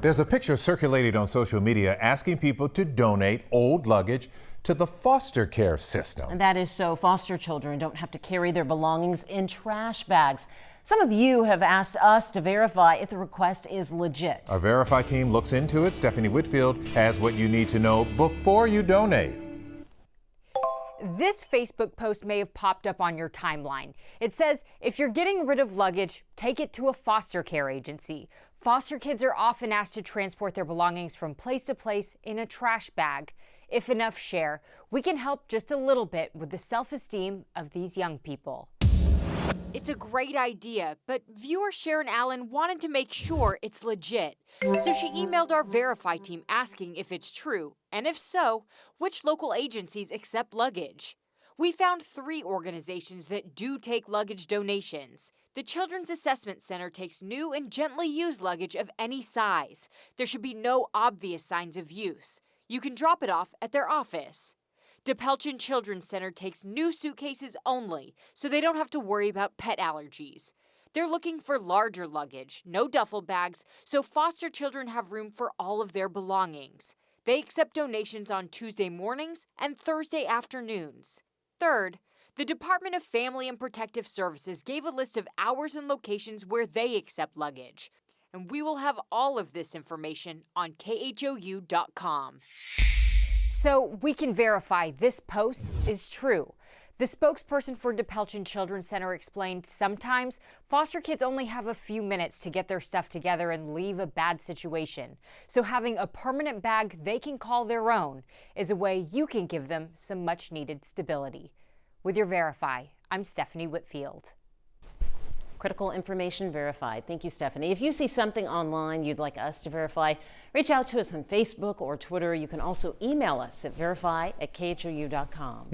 There's a picture circulating on social media asking people to donate old luggage to the foster care system. And that is so foster children don't have to carry their belongings in trash bags. Some of you have asked us to verify if the request is legit. Our Verify team looks into it. Stephanie Whitfield has what you need to know before you donate. This Facebook post may have popped up on your timeline. It says, if you're getting rid of luggage, take it to a foster care agency. Foster kids are often asked to transport their belongings from place to place in a trash bag. If enough share, we can help just a little bit with the self-esteem of these young people. It's a great idea, but viewer Sharon Allen wanted to make sure it's legit. So she emailed our Verify team asking if it's true, and if so, which local agencies accept luggage. We found 3 organizations that do take luggage donations. The Children's Assessment Center takes new and gently used luggage of any size. There should be no obvious signs of use. You can drop it off at their office. DePelchin Children's Center takes new suitcases only, so they don't have to worry about pet allergies. They're looking for larger luggage, no duffel bags, so foster children have room for all of their belongings. They accept donations on Tuesday mornings and Thursday afternoons. Third, the Department of Family and Protective Services gave a list of hours and locations where they accept luggage. And we will have all of this information on khou.com. So we can verify this post is true. The spokesperson for DePelchin Children's Center explained sometimes foster kids only have a few minutes to get their stuff together and leave a bad situation. So having a permanent bag they can call their own is a way you can give them some much needed stability. With your Verify, I'm Stephanie Whitfield. Critical information verified. Thank you, Stephanie. If you see something online you'd like us to verify, reach out to us on Facebook or Twitter. You can also email us at verify@khou.com.